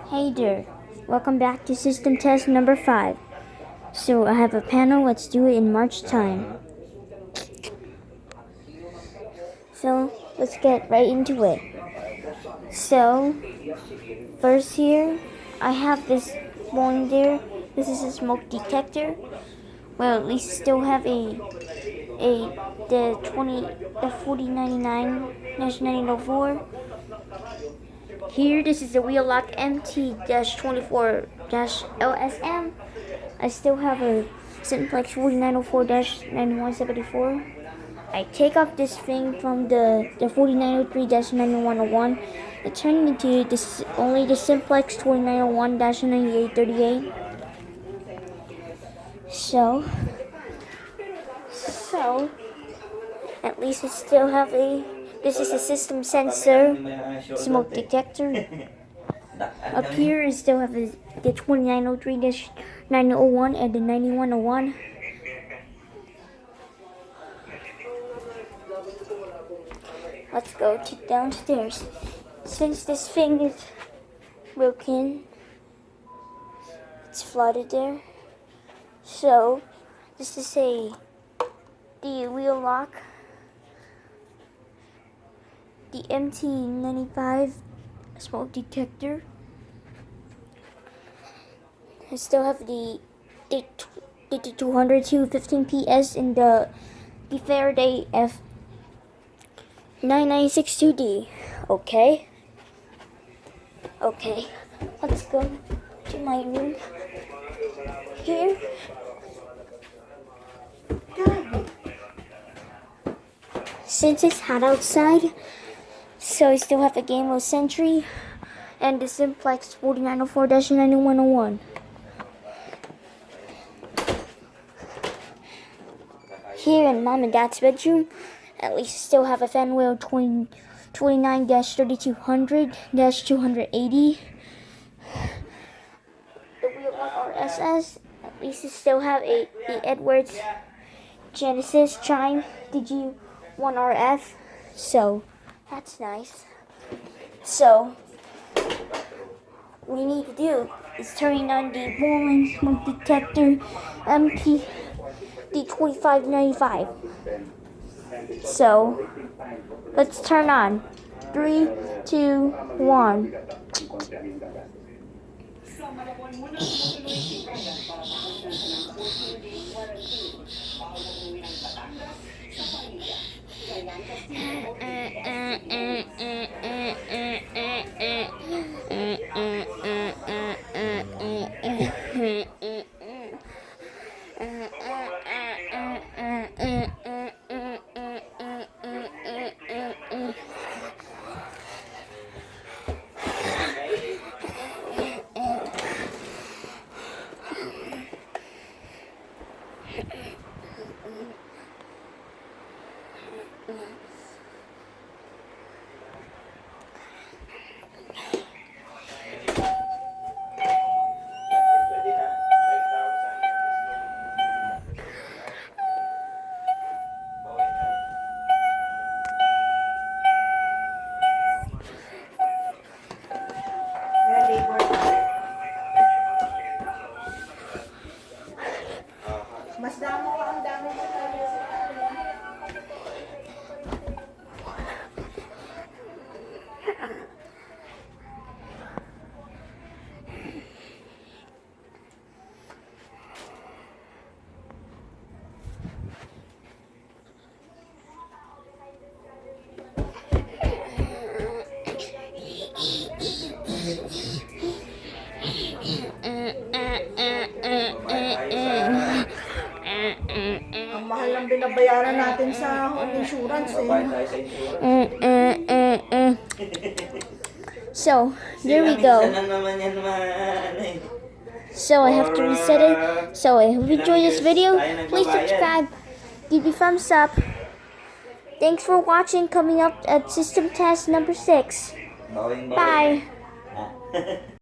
Hey there, welcome back to system test number 5. So I have a panel, let's do it in March time. So let's get right into it. So first here, I have this one there. This is a smoke detector. Well, at least still have the 4099-1904. Here, this is the Wheelock Mt-24-Lsm. I still have a Simplex 4904-9174. I take off this thing from the 4903-9101. I turn it into this only the Simplex 2901-9838. So at least it still have this is a system sensor smoke detector. Up here I still have the 2903-901 and the 9101. Let's go downstairs. Since this thing is broken, it's flooded there. So this is the Wheelock, the MT95 smoke detector. I still have the 215 PS in the Faraday F9962D. Okay, let's go to my room. Here, since it's hot outside, so I still have the Gamewell Century and the Simplex 4904-9101. Here in Mom and Dad's bedroom, at least still have a Fenwal 29-3200-280. The Wheelock RSS, at least still have the Edwards Genesis Chime DG1RF. So that's nice. So what we need to do is turning on the Wheelock smoke detector MT-2595. So let's turn on. 3, 2, 1. Mas damo ka ang dami sa ang mahal lang binabayaran natin sa insurance So there we go. So I have to reset it. So I hope you enjoyed this video. Please subscribe, give me thumbs up. Thanks for watching. Coming up at system test number 6. Bye.